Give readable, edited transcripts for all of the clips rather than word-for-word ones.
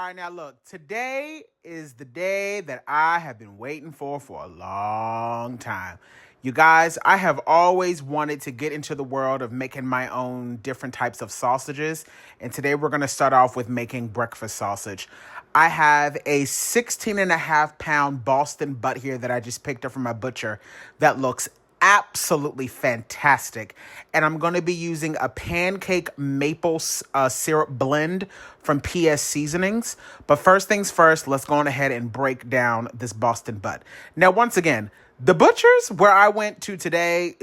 All right, now look, today is the day that I have been waiting for a long time. You guys, I have always wanted to get into the world of making my own different types of sausages. And today we're going to start off with making breakfast sausage. I have a 16 and a half pound Boston butt here that I just picked up from my butcher that looks absolutely fantastic. And I'm going to be using a pancake maple syrup blend from PS Seasonings. But first things first, let's go on ahead and break down this Boston butt. Now, once again, the butchers where I went to today,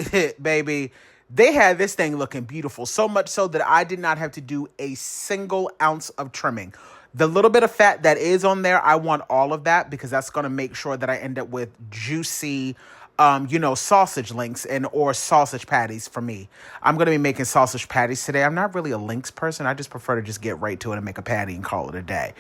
baby, they had this thing looking beautiful. So much so that I did not have to do a single ounce of trimming. The little bit of fat that is on there, I want all of that because that's going to make sure that I end up with juicy sausage links or sausage patties for me. I'm going to be making sausage patties today. I'm not really a links person. I just prefer to just get right to it and make a patty and call it a day.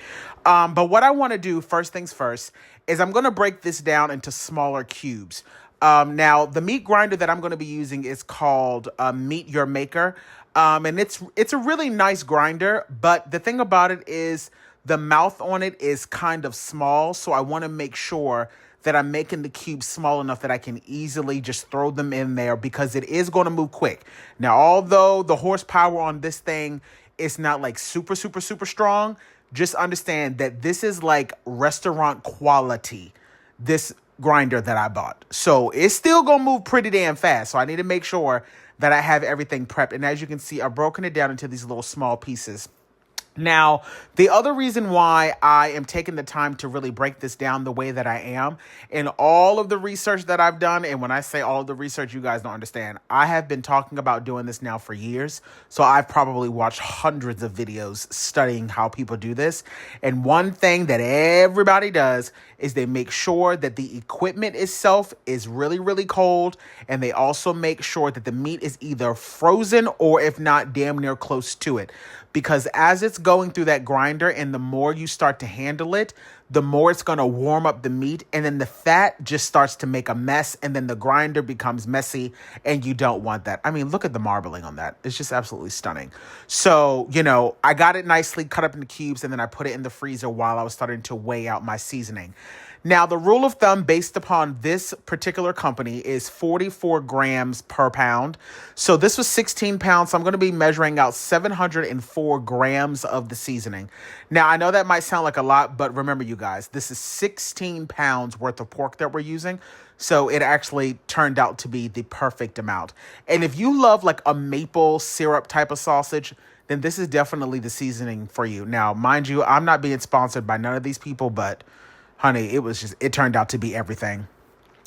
But what I want to do, first things first, is I'm going to break this down into smaller cubes. Now, the meat grinder that I'm going to be using is called Meat Your Maker. And it's a really nice grinder, but the thing about it is the mouth on it is kind of small, so I want to make sure that I'm making the cubes small enough that I can easily just throw them in there because it is going to move quick. Now, although the horsepower on this thing is not like super strong, just understand that this is like restaurant quality, this grinder that I bought. So it's still going to move pretty damn fast. So I need to make sure that I have everything prepped. And as you can see, I've broken it down into these little small pieces. Now, the other reason why I am taking the time to really break this down the way that I am, in all of the research that I've done, and when I say all of the research, you guys don't understand, I have been talking about doing this now for years, so I've probably watched hundreds of videos studying how people do this, and one thing that everybody does is they make sure that the equipment itself is really cold, and they also make sure that the meat is either frozen or if not, damn near close to it. Because as it's going through that grinder and the more you start to handle it, the more it's going to warm up the meat and then the fat just starts to make a mess and then the grinder becomes messy and you don't want that. I mean, look at the marbling on that. It's just absolutely stunning. So, I got it nicely cut up into cubes and then I put it in the freezer while I was starting to weigh out my seasoning. Now, the rule of thumb based upon this particular company is 44 grams per pound. So this was 16 pounds. So I'm going to be measuring out 704 grams of the seasoning. Now, I know that might sound like a lot, but remember, you guys, this is 16 pounds worth of pork that we're using. So it actually turned out to be the perfect amount. And if you love like a maple syrup type of sausage, then this is definitely the seasoning for you. Now, mind you, I'm not being sponsored by none of these people, but honey, it turned out to be everything.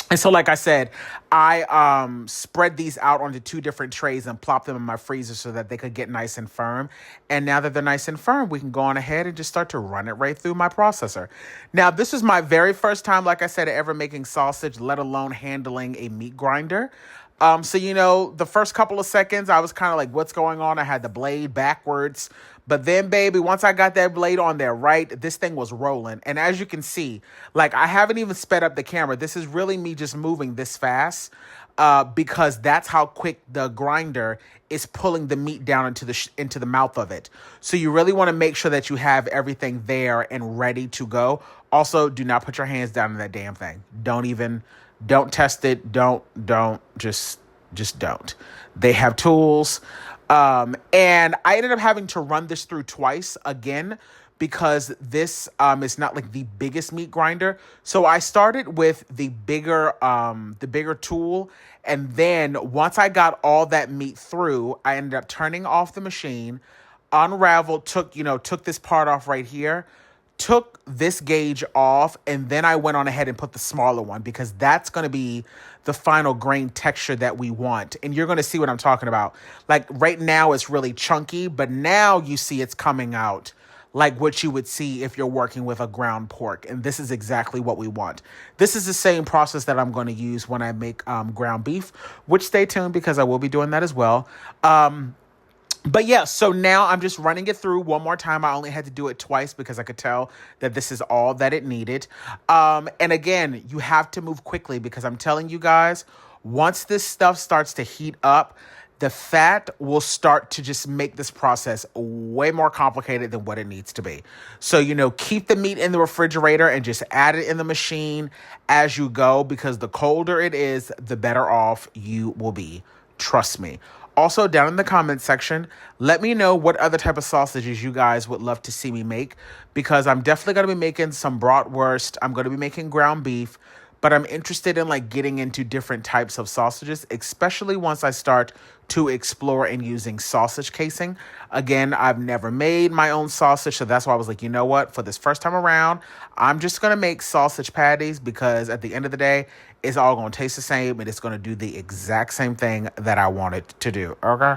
And so, like I said, I spread these out onto two different trays and plop them in my freezer so that they could get nice and firm. And now that they're nice and firm, we can go on ahead and just start to run it right through my processor. Now, this is my very first time, like I said, ever making sausage, let alone handling a meat grinder. So, the first couple of seconds, I was kind of like, what's going on? I had the blade backwards. But then, baby, once I got that blade on there, right, this thing was rolling. And as you can see, like, I haven't even sped up the camera. This is really me just moving this fast because that's how quick the grinder is pulling the meat down into the mouth of it. So you really want to make sure that you have everything there and ready to go. Also, do not put your hands down in that damn thing. Don't test it. Just don't. They have tools. And I ended up having to run this through twice again because this is not like the biggest meat grinder. So I started with the bigger tool. And then once I got all that meat through, I ended up turning off the machine, unraveled, took this part off right here, took this gauge off, and then I went on ahead and put the smaller one because that's going to be the final grain texture that we want. And you're going to see what I'm talking about. Like right now it's really chunky, but now you see it's coming out like what you would see if you're working with a ground pork. And this is exactly what we want. This is the same process that I'm going to use when I make ground beef, which stay tuned because I will be doing that as well. But yeah, so now I'm just running it through one more time. I only had to do it twice because I could tell that this is all that it needed. And again, you have to move quickly because I'm telling you guys, once this stuff starts to heat up, the fat will start to just make this process way more complicated than what it needs to be. So, keep the meat in the refrigerator and just add it in the machine as you go, because the colder it is, the better off you will be. Trust me. Also, down in the comments section, let me know what other type of sausages you guys would love to see me make, because I'm definitely going to be making some bratwurst. I'm going to be making ground beef, but I'm interested in getting into different types of sausages, especially once I start to explore and using sausage casing. Again, I've never made my own sausage, so that's why I was like, you know what? For this first time around, I'm just going to make sausage patties, because at the end of the day, it's all going to taste the same and it's going to do the exact same thing that I want it to do, okay?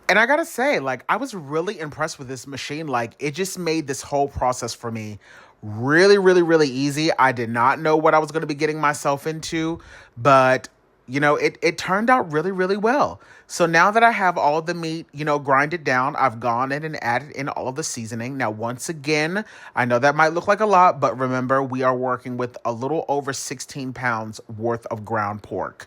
And I gotta say, I was really impressed with this machine. It just made this whole process for me really, really, really easy. I did not know what I was going to be getting myself into, but it turned out really, really well. So now that I have all the meat, grinded down, I've gone in and added in all of the seasoning. Now, once again, I know that might look like a lot, but remember, we are working with a little over 16 pounds worth of ground pork.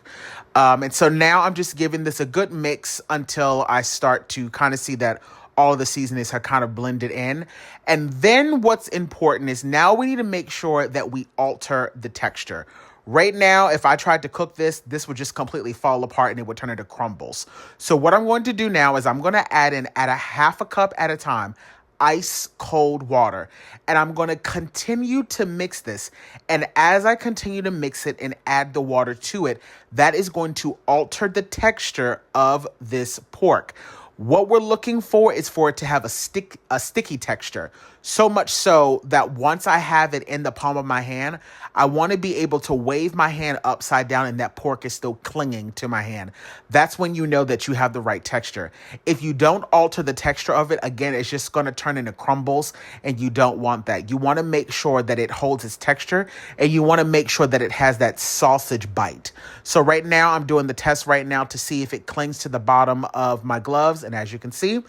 And so now I'm just giving this a good mix until I start to kind of see that all the seasonings have kind of blended in. And then what's important is now we need to make sure that we alter the texture. Right now, if I tried to cook this would just completely fall apart and it would turn into crumbles. So what I'm going to do now is I'm going to add in, at a half a cup at a time, ice cold water. And I'm going to continue to mix this. And as I continue to mix it and add the water to it, that is going to alter the texture of this pork. What we're looking for is for it to have a sticky texture. So much so that once I have it in the palm of my hand, I want to be able to wave my hand upside down and that pork is still clinging to my hand. That's when you know that you have the right texture. If you don't alter the texture of it, again, it's just going to turn into crumbles, and you don't want that. You want to make sure that it holds its texture, and you want to make sure that it has that sausage bite. So right now, I'm doing the test right now to see if it clings to the bottom of my gloves, and as you can see,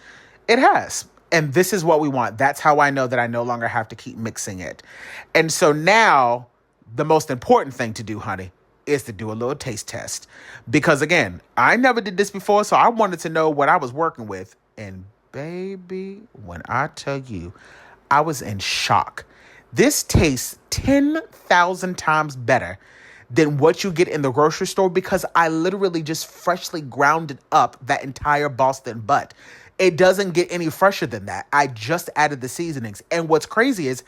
it has. And this is what we want. That's how I know that I no longer have to keep mixing it. And so now, the most important thing to do, honey, is to do a little taste test. Because again, I never did this before, so I wanted to know what I was working with. And baby, when I tell you, I was in shock. This tastes 10,000 times better than what you get in the grocery store, because I literally just freshly grounded up that entire Boston butt. It doesn't get any fresher than that. I just added the seasonings. And what's crazy is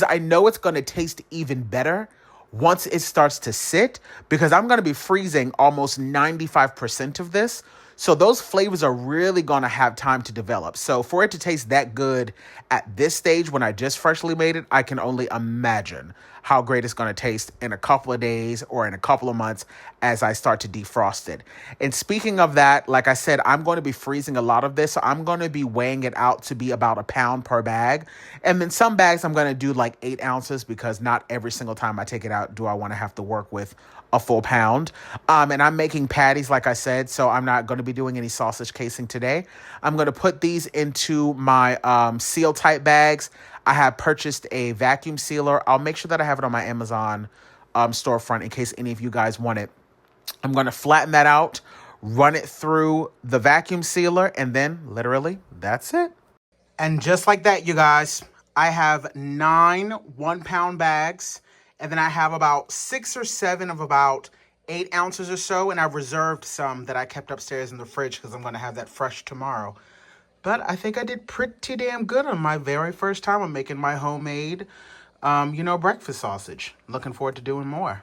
I know it's going to taste even better once it starts to sit, because I'm going to be freezing almost 95% of this. So those flavors are really going to have time to develop. So for it to taste that good at this stage when I just freshly made it, I can only imagine how great it's going to taste in a couple of days or in a couple of months as I start to defrost it. And speaking of that, like I said, I'm going to be freezing a lot of this. So I'm going to be weighing it out to be about £1 per bag. And then some bags I'm going to do 8 ounces, because not every single time I take it out do I want to have to work with a full pound. And I'm making patties, like I said, so I'm not going to be doing any sausage casing today. I'm going to put these into my seal type bags. I have purchased a vacuum sealer. I'll make sure that I have it on my Amazon storefront in case any of you guys want it. I'm going to flatten that out, run it through the vacuum sealer, and then literally that's it. And just like that, you guys, I have 9 1-pound bags, and then I have about 6 or 7 of about 8 ounces or so, and I've reserved some that I kept upstairs in the fridge because I'm going to have that fresh tomorrow. But I think I did pretty damn good on my very first time of making my homemade, breakfast sausage. Looking forward to doing more.